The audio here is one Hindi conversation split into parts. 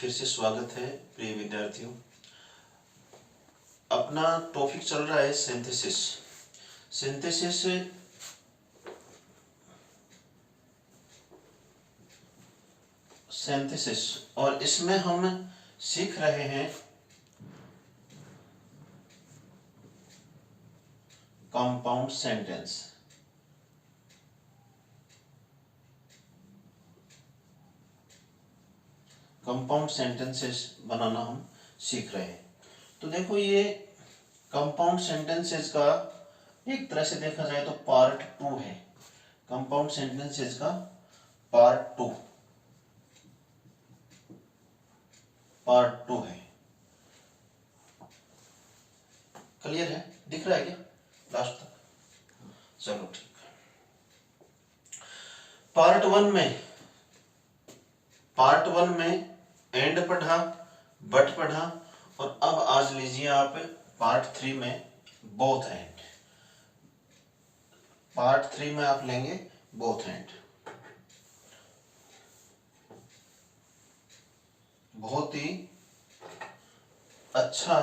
फिर से स्वागत है प्रिय विद्यार्थियों। अपना टॉपिक चल रहा है सिंथेसिस। सिंथेसिस सिंथेसिस और इसमें हम सीख रहे हैं कंपाउंड सेंटेंस। कंपाउंड सेंटेंसेस बनाना हम सीख रहे हैं। तो देखो, ये कंपाउंड सेंटेंसेस का एक तरह से देखा जाए तो पार्ट 2 है। कंपाउंड सेंटेंसेस का पार्ट 2 है। क्लियर है? दिख रहा है क्या लास्ट तक? चलो ठीक है। पार्ट वन में एंड पढ़ा, बट पढ़ा, और अब आज लीजिए आप पार्ट 3 में बोथ एंड। पार्ट 3 में आप लेंगे बोथ एंड। बहुत ही अच्छा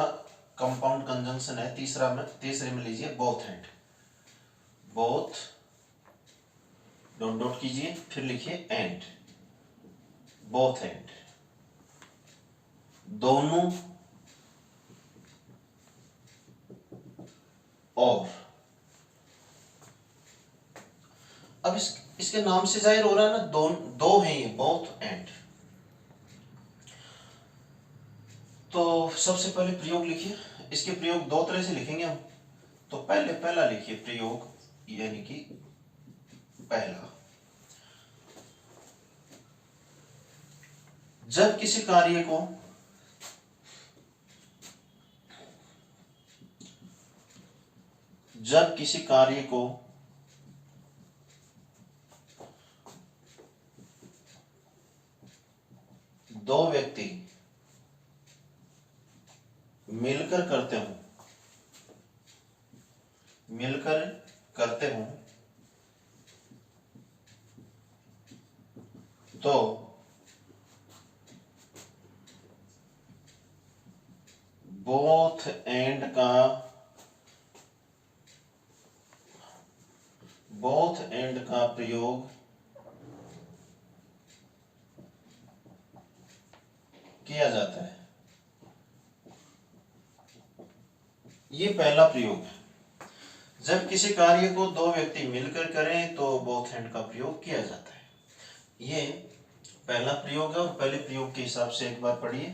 कंपाउंड कंजंक्शन है। तीसरे में लीजिए both and. Both dot dot कीजिए, फिर लिखिए एंड। बोथ एंड, दोनों और। अब इसके नाम से जाहिर हो रहा है ना, दो हैं ये, बोथ एंड। तो सबसे पहले प्रयोग लिखिए। इसके प्रयोग दो तरह से लिखेंगे हम। तो पहला लिखिए प्रयोग, यानी कि पहला। जब किसी कार्य को दो व्यक्ति मिलकर करते हूं तो बोथ एंड का प्रयोग किया जाता है। ये पहला प्रयोग है। जब किसी कार्य को दो व्यक्ति मिलकर करें तो बोथ एंड का प्रयोग किया जाता है। ये पहला प्रयोग है। और पहले प्रयोग के हिसाब से एक बार पढ़िए।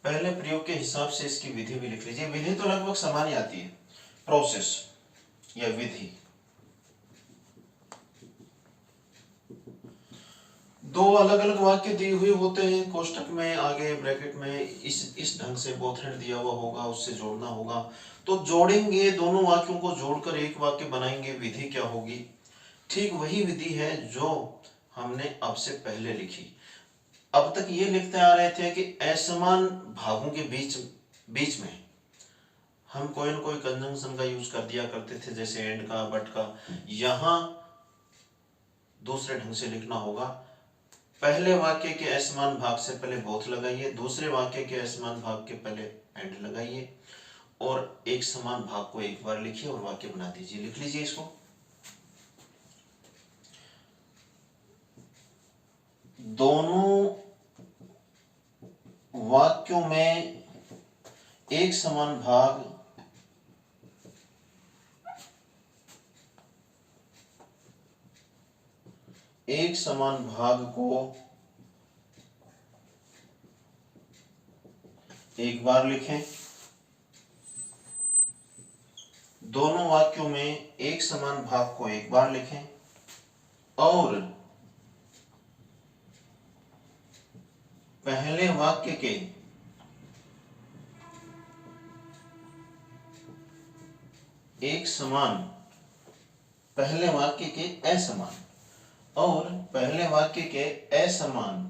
पहले प्रयोग के हिसाब से इसकी विधि भी लिख लीजिए। विधि तो लगभग समान ही आती है, प्रोसेस या विधि। दो अलग अलग वाक्य दिए हुए होते हैं कोष्टक में, आगे ब्रैकेट में। इस ढंग से बोथ एंड दिया हुआ होगा, उससे जोड़ना होगा। तो जोड़ेंगे, दोनों वाक्यों को जोड़कर एक वाक्य बनाएंगे। विधि क्या होगी? ठीक वही विधि है जो हमने अब से पहले लिखी। अब तक ये लिखते आ रहे थे कि असमान भागों के बीच में हम कोई न कोई कंजंक्शन का यूज कर दिया करते थे, जैसे एंड का, बट का। यहां दूसरे ढंग से लिखना होगा। पहले वाक्य के असमान भाग से पहले बोथ लगाइए, दूसरे वाक्य के असमान भाग के पहले एंड लगाइए, और एक समान भाग को एक बार लिखिए और वाक्य बना दीजिए। लिख लीजिए इसको। दोनों वाक्यों में एक समान भाग को एक बार लिखें। दोनों वाक्यों में एक समान भाग को एक बार लिखें, और पहले वाक्य के एक समान, पहले वाक्य के असमान, और पहले वाक्य के असमान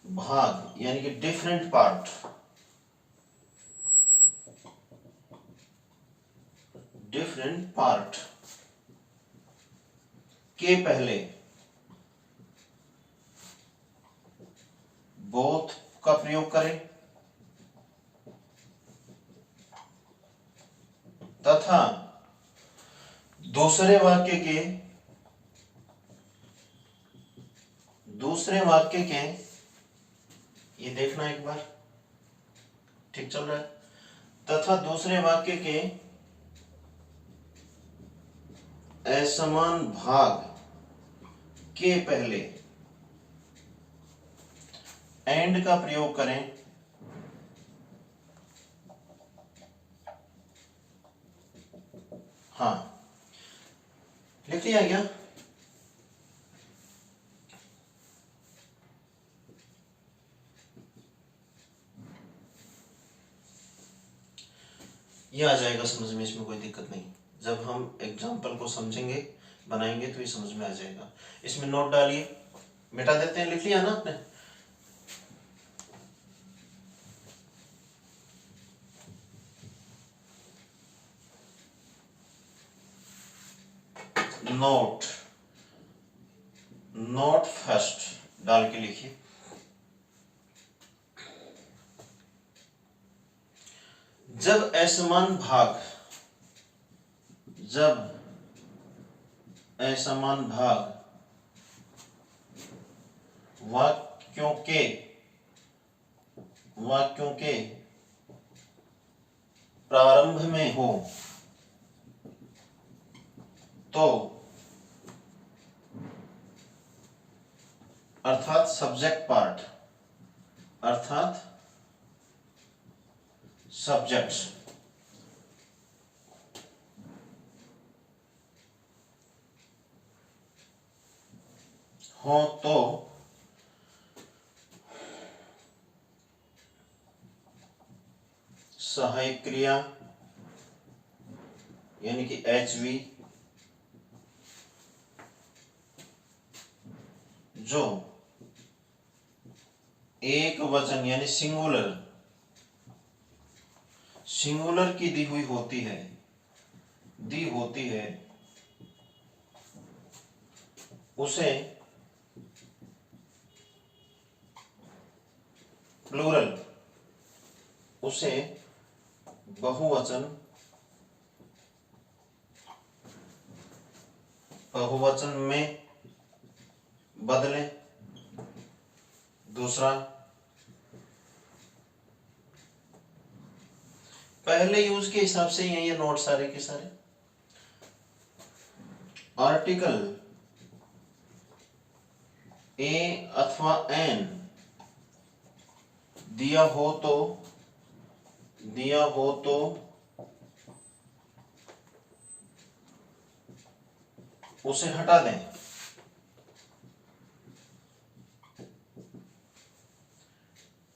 भाग, यानी कि डिफरेंट पार्ट, के पहले बोथ का प्रयोग करें तथा दूसरे वाक्य के ये देखना एक बार, ठीक चल रहा है, तथा दूसरे वाक्य के असमान भाग के पहले एंड का प्रयोग करें हाँ, लिख लिया क्या? ये आ जाएगा समझ में, इसमें कोई दिक्कत नहीं। जब हम एग्जाम्पल को समझेंगे, बनाएंगे तो ये समझ में आ जाएगा। इसमें नोट डालिए, मिटा देते हैं। लिख लिया ना आपने? नोट फर्स्ट डाल के लिखिए। जब असमान भाग वाक्यों के प्रारंभ में हो तो अर्थात सब्जेक्ट हो तो सहायक क्रिया यानी कि HV जो एक वचन यानी सिंगुलर की दी होती है उसे प्लूरल, उसे बहुवचन में बदलें। दूसरा, पहले यूज के हिसाब से ये नोट सारे के सारे आर्टिकल ए अथवा एन दिया हो तो उसे हटा दें।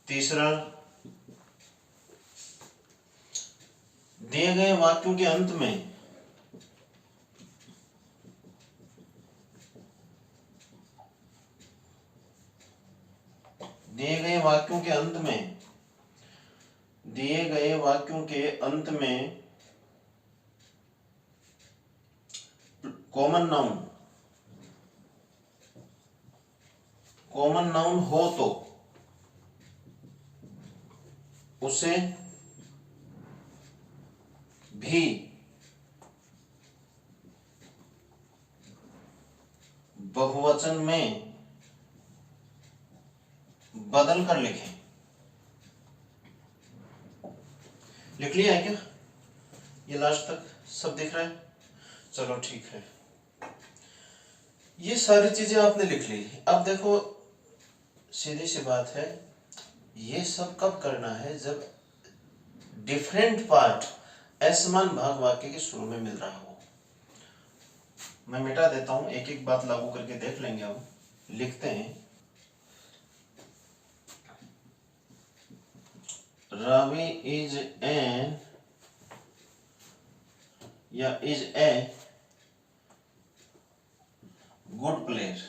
तीसरा, दिए गए वाक्यों के अंत में दिए गए वाक्यों के अंत में कॉमन नाउन हो तो उसे भी बहुवचन में बदल कर लिखें। लिख लिया है क्या? ये लास्ट तक सब दिख रहा है? चलो ठीक है, ये सारी चीजें आपने लिख ली। अब देखो, सीधी सी बात है, ये सब कब करना है? जब डिफरेंट पार्ट असमान भाग वाक्य के शुरू में मिल रहा हो। मैं मिटा देता हूं, एक एक बात लागू करके देख लेंगे। अब लिखते हैं, Ravi is an या is a good player।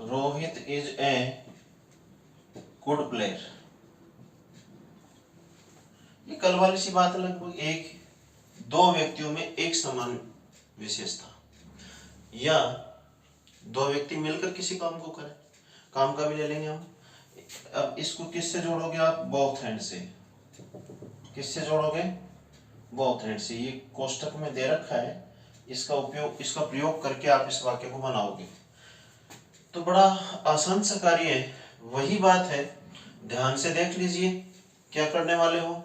Rohit is a good player। ये कल वाली सी बात है, लगभग दो व्यक्तियों में एक समान विशेषता। या दो व्यक्ति मिलकर किसी काम को करें, काम का भी ले लेंगे हम। अब इसको किससे जोड़ोगे आप? बोथ हैंड से। किससे जोड़ोगे? बोथ हैंड से। ये कोष्टक में दे रखा है, इसका प्रयोग करके आप इस वाक्य को बनाओगे। तो बड़ा आसान सा कार्य है, वही बात है, ध्यान से देख लीजिए क्या करने वाले हो।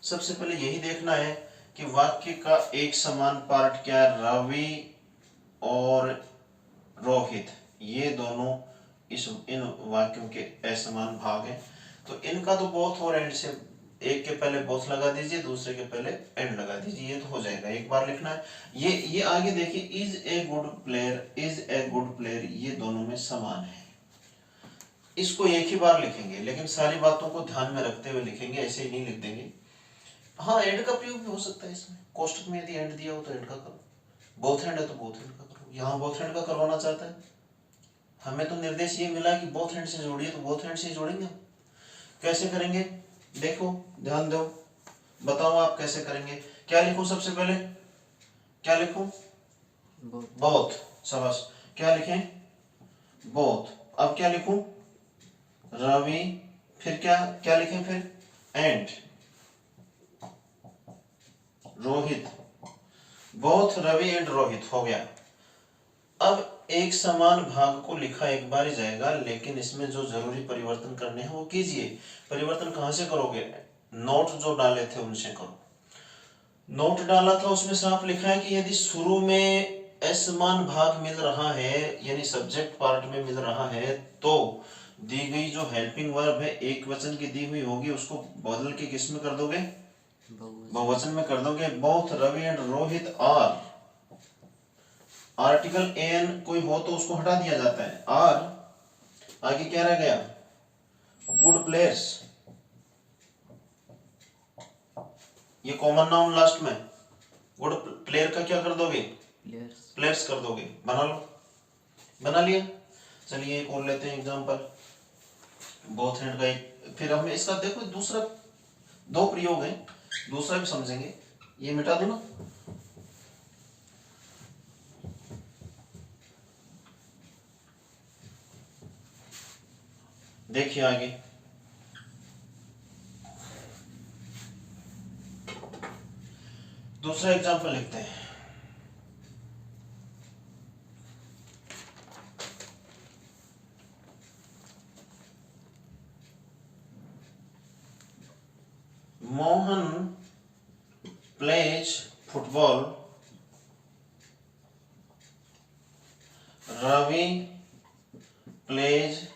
सबसे पहले यही देखना है कि वाक्य का एक समान पार्ट क्या है। रवि और रोहित, ये दोनों इन वाक्यों के असमान भाग हैं। तो इनका तो बोथ और एंड से, एक के पहले बोथ लगा दीजिए, दूसरे के पहले एंड लगा दीजिए, ये तो हो जाएगा। एक बार लिखना है। ये आगे देखिए, is a good player, is a good player, ये दोनों में समान है। इसको एक ही बार लिखेंगे, लेकिन सारी बातों को ध्यान में रखते हुए लिखेंगे, ऐसे ही नहीं लिख देंगे। हाँ, एंड का प्रयोग भी हो सकता है इसमें। कोष्टक में यदि एंड दिया हो तो एंड का करो, बोथ हैंड है तो बोथ हैंड का करो। यहाँ बोथ हैंड का करवाना चाहता है, हमें तो निर्देश ये मिला कि बोथ हैंड से जोड़िए, तो बोथ हैंड से जोड़ेंगे। कैसे करेंगे? देखो, ध्यान दो, बताओ आप कैसे करेंगे। क्या लिखूं सबसे पहले? क्या लिखूं? बोथ। शाबाश। क्या लिखें? बोथ। अब क्या लिखूं? रवि। फिर क्या क्या लिखें? फिर and Rohit. Both Ravi and Rohit हो गया। अब एक समान भाग को लिखा एक बार ही जाएगा, लेकिन इसमें जो जरूरी परिवर्तन करने हैं वो कीजिए। परिवर्तन कहां से करोगे? नोट जो डाले थे उनसे करो। नोट डाला था, उसमें साफ लिखा है कि यदि शुरू में असमान भाग मिल रहा है, यानी सब्जेक्ट पार्ट में मिल रहा है, तो दी गई जो हेल्पिंग वर्ब है एक वचन की दी हुई होगी, उसको बदल के किस में कर दोगे? बहुवचन में कर दोगे। Both Ravi and Rohit are. Article an कोई हो तो उसको हटा दिया जाता है। आर आगे क्या रह गया? Good players. ये कॉमन नाउन लास्ट में, गुड प्लेयर का क्या कर दोगे? प्लेयर्स कर दोगे। बना लो, बना लिया। चलिए एक और लेते हैं एग्जांपल, बोथ हैंड का एक। फिर हमें इसका देखो दूसरा, दो प्रयोग है, दूसरा भी समझेंगे। ये मिटा दो ना। देखिए आगे, दूसरा एग्जांपल लिखते हैं। Mohan plays football, Ravi plays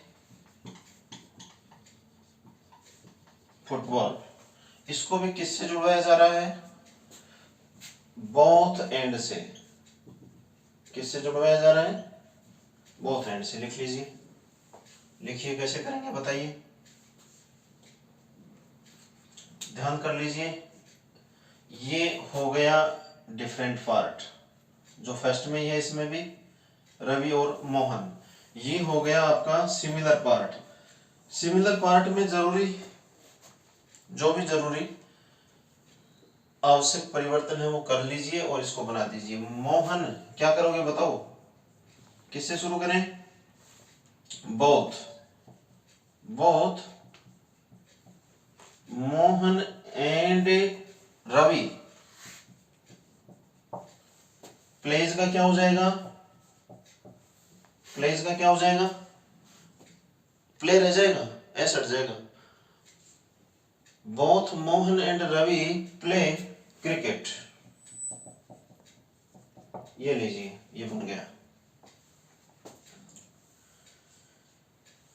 football. इसको भी किससे जुड़वाया जा रहा है? बोथ एंड से। किससे जुड़वाया जा रहा है? बोथ एंड से। लिख लीजिए। लिखिए कैसे करेंगे बताइए, ध्यान कर लीजिए। ये हो गया डिफरेंट पार्ट, जो फर्स्ट में ही है, इसमें भी रवि और मोहन। ये हो गया आपका सिमिलर पार्ट। सिमिलर पार्ट में जरूरी, जो भी जरूरी आवश्यक परिवर्तन है वो कर लीजिए और इसको बना दीजिए। मोहन, क्या करोगे बताओ? किससे शुरू करें? Both. Both Mohan and Ravi. Plays का क्या हो जाएगा? प्लेज का क्या हो जाएगा? प्ले रह जाएगा, ऐसा हट जाएगा। Both Mohan and Ravi play cricket. ये लीजिए, ये बन गया।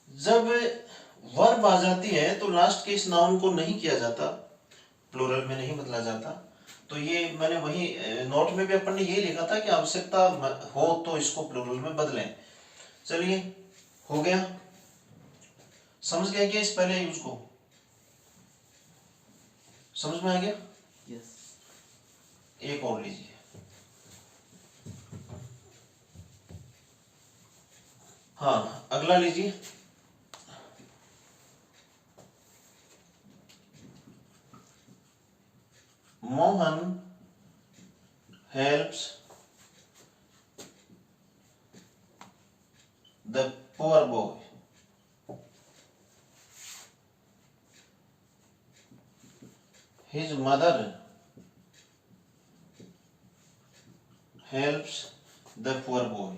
जब वर्ब आ जाती है तो लास्ट के इस नाउन को नहीं किया जाता, प्लूरल में नहीं बदला जाता। तो ये मैंने वही नोट में भी अपन ने ये लिखा था कि आवश्यकता हो तो इसको प्लूरल में बदलें। चलिए, हो गया। समझ गया क्या इस पहले यूज को? समझ में आ गया? यस। एक और लीजिए। हाँ, अगला लीजिए। Mohan helps the poor boy, his mother helps the poor boy।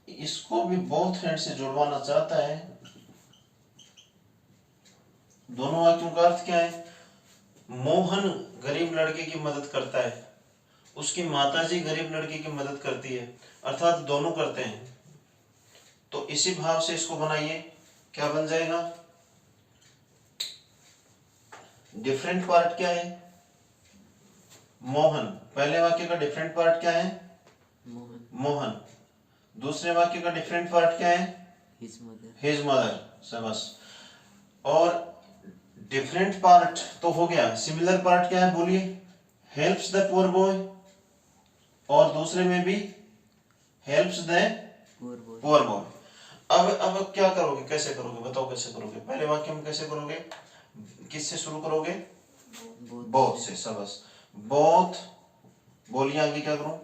इसको भी बोथ हैंड से जुड़वाना चाहता है। दोनों वाक्यों का अर्थ क्या है? मोहन गरीब लड़के की मदद करता है, उसकी माताजी गरीब लड़के की मदद करती है, अर्थात दोनों करते हैं। तो इसी भाव से इसको बनाइए, क्या बन जाएगा? डिफरेंट पार्ट क्या है? मोहन। पहले वाक्य का डिफरेंट पार्ट क्या है? मोहन। दूसरे वाक्य का डिफरेंट पार्ट क्या है? His mother. समझ। और डिफरेंट पार्ट तो हो गया, सिमिलर पार्ट क्या है बोलिए? हेल्प्स द पुअर बॉय, और दूसरे में भी हेल्प्स द पुअर बॉय। अब क्या करोगे, कैसे करोगे बताओ, कैसे करोगे? पहले वाक्य में कैसे करोगे? किससे शुरू करोगे? बोथ से। सबस। बोथ बोलिए, आगे क्या करूं?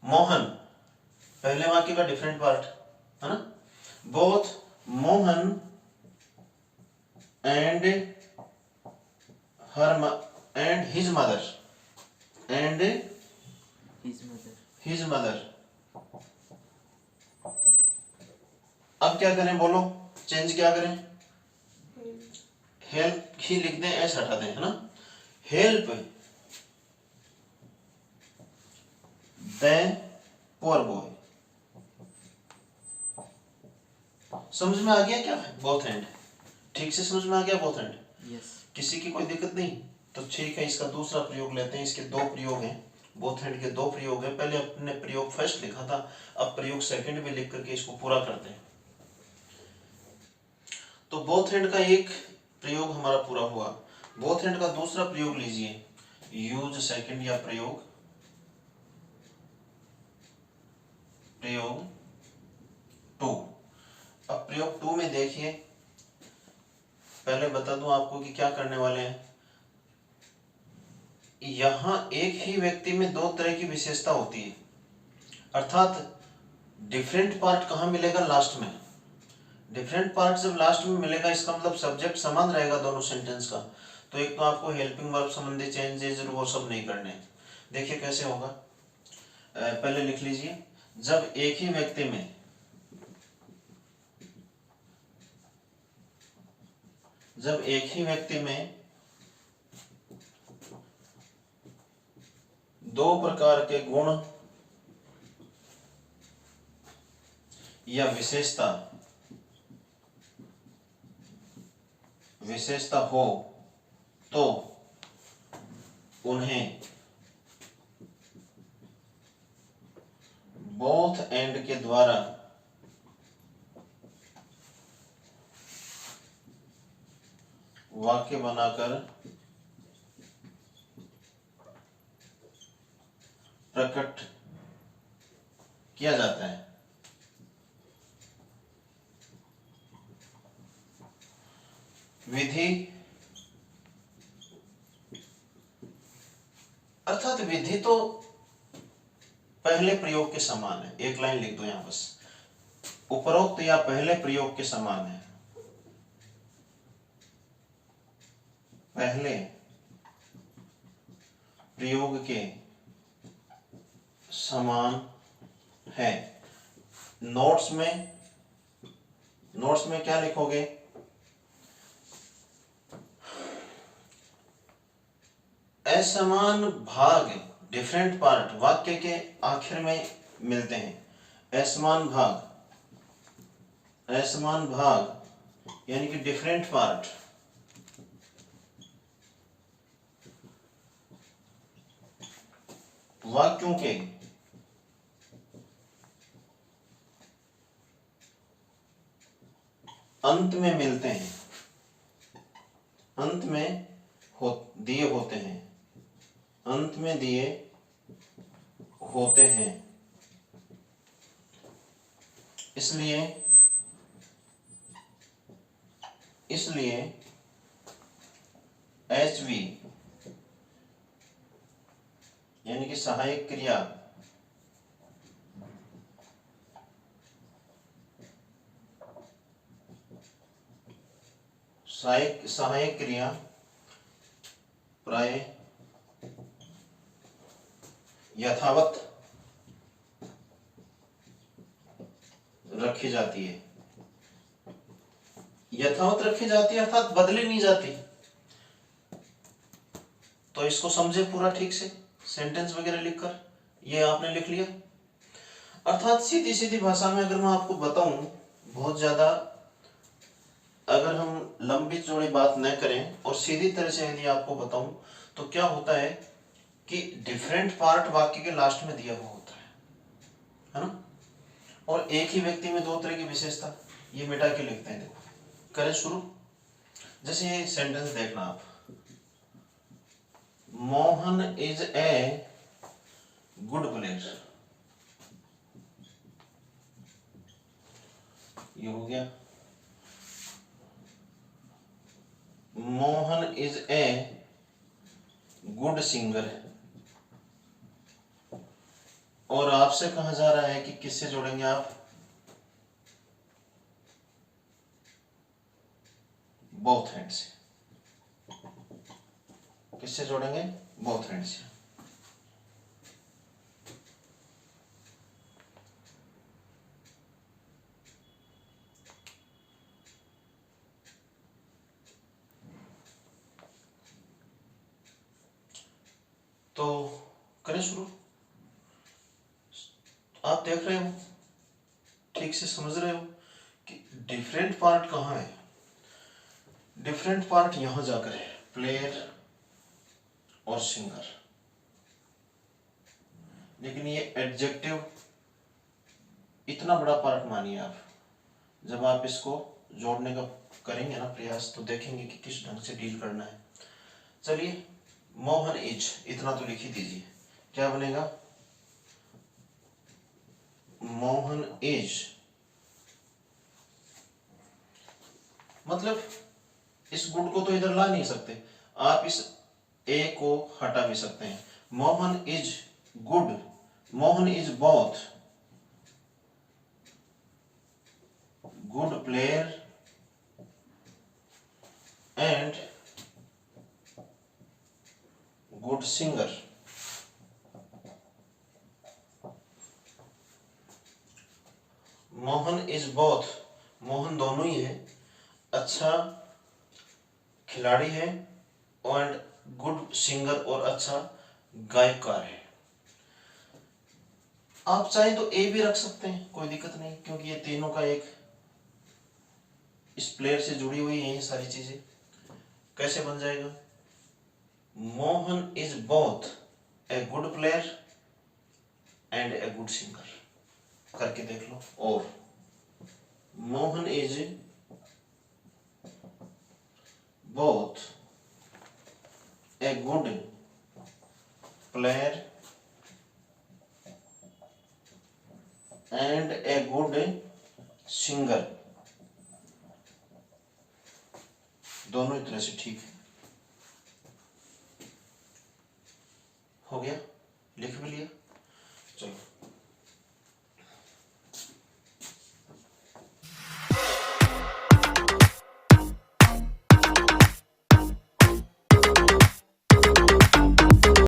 मोहन, पहले वाक्य का डिफरेंट पार्ट है ना? Both Mohan and her and his mother and his mother. अब क्या करें बोलो? चेंज क्या करें? हेल्प ही लिख दें, एस हटा दें, है ना? Help the poor boy. समझ में आ गया क्या? बोथ हैंड ठीक से समझ में आ गया? बोथ हैंड किसी की कोई दिक्कत नहीं? तो ठीक है, इसका दूसरा प्रयोग लेते हैं। इसके दो प्रयोग हैं, बोथ हैंड के दो प्रयोग हैं। पहले अपने प्रयोग फर्स्ट लिखा था, अब प्रयोग सेकंड में लिख करके इसको पूरा करते हैं। तो बोथ हैंड का एक प्रयोग हमारा पूरा हुआ। बोथ हैंड का दूसरा प्रयोग लीजिए, यूज सेकंड या प्रयोग टू। अब प्रयोग टू में देखिए, पहले बता दूं आपको कि क्या करने वाले हैं। यहां एक ही व्यक्ति में दो तरह की विशेषता होती है, अर्थात डिफरेंट पार्ट कहां मिलेगा? लास्ट में। डिफरेंट पार्ट जब लास्ट में मिलेगा, इसका मतलब सब्जेक्ट समान रहेगा दोनों सेंटेंस का। तो एक तो आपको हेल्पिंग वर्ब संबंधी चेंजेस वो सब नहीं करने। देखिए कैसे होगा, पहले लिख लीजिए, जब एक ही व्यक्ति में दो प्रकार के गुण या विशेषता हो तो उन्हें बोथ एंड के द्वारा वाक्य बनाकर प्रकट किया जाता है। विधि अर्थात विधि तो पहले प्रयोग के समान है। एक लाइन लिख दो यहां बस, उपरोक्त या पहले प्रयोग के समान है। पहले प्रयोग के समान है। नोट्स में क्या लिखोगे? असमान भाग, डिफरेंट पार्ट वाक्य के आखिर में मिलते हैं। असमान भाग यानी कि डिफरेंट पार्ट वाक्यों के अंत में मिलते हैं, अंत में दिए होते हैं, अंत में दिए होते हैं। इसलिए HV यानी कि कि सहायक क्रिया सहायक क्रिया प्राय यथावत रखी जाती है। यथावत रखी जाती है अर्थात बदली नहीं जाती। तो इसको समझे पूरा ठीक से, सेंटेंस वगैरह लिखकर। ये आपने लिख लिया। अर्थात सीधी सीधी भाषा में अगर मैं आपको बताऊं, बहुत ज्यादा अगर हम लंबी चौड़ी बात न करें और सीधी तरह से यदि आपको बताऊं, तो क्या होता है कि डिफरेंट पार्ट वाक्य के लास्ट में दिया हुआ होता है ना, और एक ही व्यक्ति में दो तरह की विशेषता, ये मिटा के लिखते हैं। देखो, करें शुरू। जैसे ये सेंटेंस देखना आप, Mohan is a good player, ये हो गया। Mohan is a good singer, और आपसे कहा जा रहा है कि किससे जोड़ेंगे आप, बोथ हैंड से। किससे जोड़ेंगे, बोथ हैंड से। तो करें शुरू। आप देख रहे हो, ठीक से समझ रहे हो कि डिफरेंट पार्ट कहाँ है। डिफरेंट पार्ट यहां जाकर है, प्लेयर और सिंगर। लेकिन ये एडजेक्टिव इतना बड़ा पार्ट मानिए आप, जब आप इसको जोड़ने का करेंगे ना प्रयास, तो देखेंगे कि किस ढंग से डील करना है। चलिए, मोहन इज, इतना तो लिख ही दीजिए। क्या बनेगा, मोहन इज, मतलब इस गुड को तो इधर ला नहीं सकते, आप इस ए को हटा भी सकते हैं। Mohan is good, Mohan is both good player and good singer. Mohan is both, Mohan दोनों ही है, अच्छा खिलाड़ी है, और गुड सिंगर, और अच्छा गायकार है। आप चाहें तो ए भी रख सकते हैं, कोई दिक्कत नहीं, क्योंकि ये तीनों का एक इस प्लेयर से जुड़ी हुई है ये सारी चीजें। कैसे बन जाएगा, Mohan is both a good player and a good singer. करके देख लो। और Mohan is both a good player and a good singer. दोनों ही तरह से ठीक है।